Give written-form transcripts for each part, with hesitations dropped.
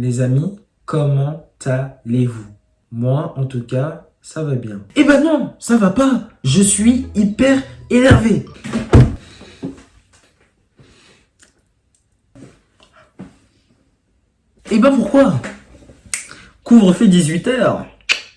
Les amis, comment allez-vous? Moi, en tout cas, ça va bien. Eh ben non, ça va pas. Je suis hyper énervé. Eh ben pourquoi? Couvre-feu 18h.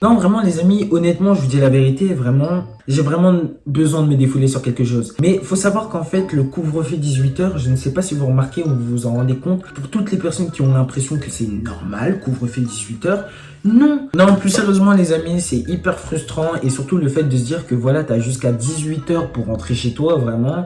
Non, vraiment, les amis, honnêtement, je vous dis la vérité, vraiment, j'ai vraiment besoin de me défouler sur quelque chose. Mais il faut savoir qu'en fait, le couvre-feu 18h, je ne sais pas si vous remarquez ou vous vous en rendez compte, pour toutes les personnes qui ont l'impression que c'est normal, couvre-feu 18h, non. Non, plus sérieusement, les amis, c'est hyper frustrant et surtout le fait de se dire que voilà, t'as jusqu'à 18h pour rentrer chez toi, vraiment.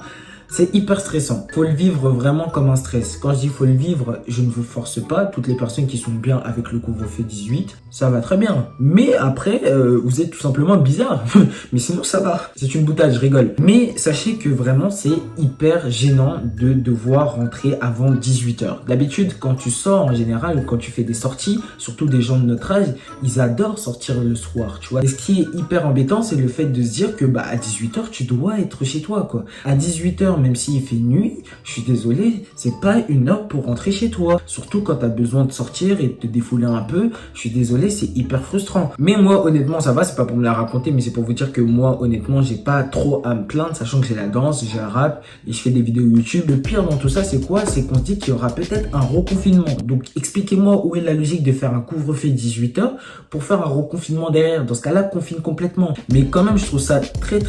C'est hyper stressant. Faut le vivre vraiment comme un stress. Quand je dis faut le vivre, je ne vous force pas. Toutes les personnes qui sont bien avec le couvre-feu 18, ça va très bien. Mais après, vous êtes tout simplement bizarre. Mais sinon, ça va. C'est une boutade, je rigole. Mais sachez que vraiment, c'est hyper gênant de devoir rentrer avant 18h. D'habitude, quand tu sors en général, ou quand tu fais des sorties, surtout des gens de notre âge, ils adorent sortir le soir, tu vois. Et ce qui est hyper embêtant, c'est le fait de se dire que à 18h, tu dois être chez toi, quoi. À 18h, même s'il fait nuit, je suis désolé, c'est pas une heure pour rentrer chez toi. Surtout quand tu as besoin de sortir et de te défouler un peu, je suis désolé, c'est hyper frustrant. Mais moi, honnêtement, ça va, c'est pas pour me la raconter, mais c'est pour vous dire que moi, honnêtement, j'ai pas trop à me plaindre, sachant que j'ai la danse, j'ai un rap et je fais des vidéos YouTube. Le pire dans tout ça, c'est quoi? C'est qu'on se dit qu'il y aura peut-être un reconfinement. Donc, expliquez-moi où est la logique de faire un couvre-feu 18h pour faire un reconfinement derrière. Dans ce cas-là, confine complètement. Mais quand même, je trouve ça très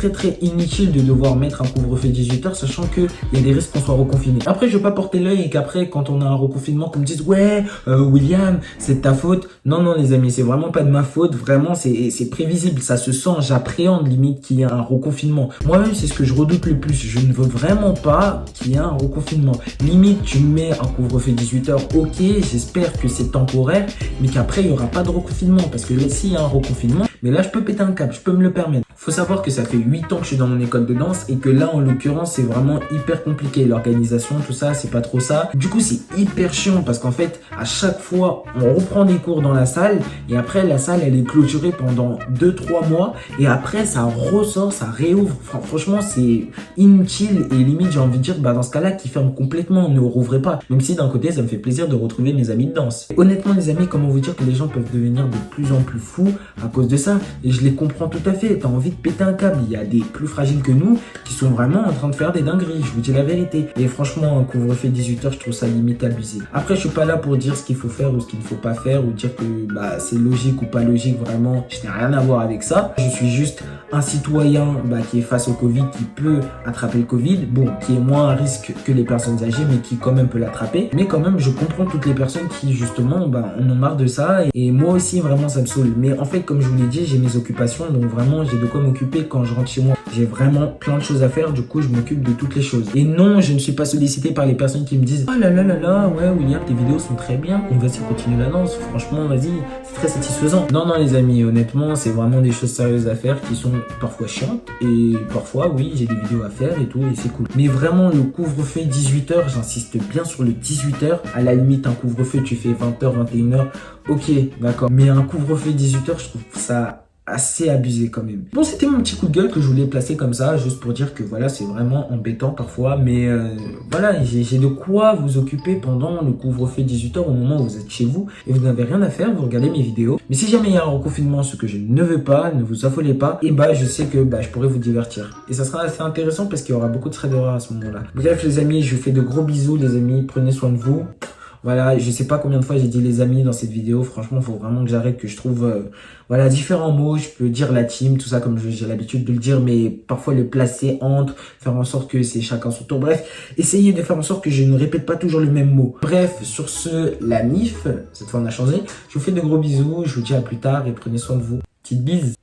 inutile de devoir mettre un couvre-feu 18h, sachant qu'il y a des risques qu'on soit reconfiné. Après, je veux pas porter l'œil et qu'après, quand on a un reconfinement, qu'on me dise ouais, William, c'est de ta faute. Non, non, les amis, c'est vraiment pas de ma faute. Vraiment, c'est prévisible, ça se sent. J'appréhende limite qu'il y ait un reconfinement. Moi-même, c'est ce que je redoute le plus. Je ne veux vraiment pas qu'il y ait un reconfinement. Limite, tu mets un couvre-feu 18h, ok, j'espère que c'est temporaire, mais qu'après, il y aura pas de reconfinement. Parce que là, s'il y a un reconfinement, mais là, je peux péter un câble, je peux me le permettre. Faut savoir que ça fait 8 ans que je suis dans mon école de danse et que là, en l'occurrence, c'est vraiment hyper compliqué. L'organisation, tout ça, c'est pas trop ça. Du coup, c'est hyper chiant parce qu'en fait, à chaque fois, on reprend des cours dans la salle et après, la salle, elle est clôturée pendant 2-3 mois et après, ça ressort, ça réouvre. Franchement, c'est inutile et limite, j'ai envie de dire, dans ce cas-là, qui ferme complètement, ne rouvrez pas. Même si d'un côté, ça me fait plaisir de retrouver mes amis de danse. Honnêtement, les amis, comment vous dire que les gens peuvent devenir de plus en plus fous à cause de ça? Et je les comprends tout à fait. T'as envie de péter un câble. Il y a des plus fragiles que nous qui sont vraiment en train de faire des dingueries. Je vous dis la vérité. Et franchement, un couvre-feu 18h, je trouve ça limite abusé. Après, je suis pas là pour dire ce qu'il faut faire ou ce qu'il ne faut pas faire ou dire que c'est logique ou pas logique. Vraiment, je n'ai rien à voir avec ça. Je suis juste un citoyen qui est face au Covid, qui peut attraper le Covid. Bon, qui est moins à risque que les personnes âgées, mais qui quand même peut l'attraper. Mais quand même, je comprends toutes les personnes qui justement en ont marre de ça. Et moi aussi, vraiment, ça me saoule. Mais en fait, comme je vous l'ai dit, j'ai mes occupations. Donc vraiment, j'ai de quoi m'occuper quand je rentre chez moi. J'ai vraiment plein de choses à faire. Du coup, je m'occupe de toutes les choses. Et non, je ne suis pas sollicité par les personnes qui me disent « Oh là là là là, ouais, William, tes vidéos sont très bien. On va essayer de continuer la danse. Franchement, vas-y, c'est très satisfaisant. » Non, non, les amis, honnêtement, c'est vraiment des choses sérieuses à faire qui sont parfois chiantes. Et parfois, oui, j'ai des vidéos à faire et tout, et c'est cool. Mais vraiment, le couvre-feu 18h, j'insiste bien sur le 18h. À la limite, un couvre-feu, tu fais 20h, 21h. Ok, d'accord. Mais un couvre-feu 18h, je trouve ça assez abusé quand même. Bon, c'était mon petit coup de gueule que je voulais placer comme ça, juste pour dire que voilà, c'est vraiment embêtant parfois, mais voilà, j'ai de quoi vous occuper pendant le couvre-feu 18h au moment où vous êtes chez vous et vous n'avez rien à faire, vous regardez mes vidéos. Mais si jamais il y a un reconfinement, ce que je ne veux pas, ne vous affolez pas, et je sais que je pourrais vous divertir. Et ça sera assez intéressant parce qu'il y aura beaucoup de traits d'erreur à ce moment-là. Bref les amis, je vous fais de gros bisous les amis, prenez soin de vous. Voilà, je sais pas combien de fois j'ai dit les amis dans cette vidéo. Franchement, faut vraiment que j'arrête, que je trouve différents mots. Je peux dire la team, tout ça comme j'ai l'habitude de le dire, mais parfois le placer entre, faire en sorte que c'est chacun son tour. Bref, essayez de faire en sorte que je ne répète pas toujours le même mot. Bref, sur ce, la MIF, cette fois on a changé. Je vous fais de gros bisous, je vous dis à plus tard et prenez soin de vous. Petite bise.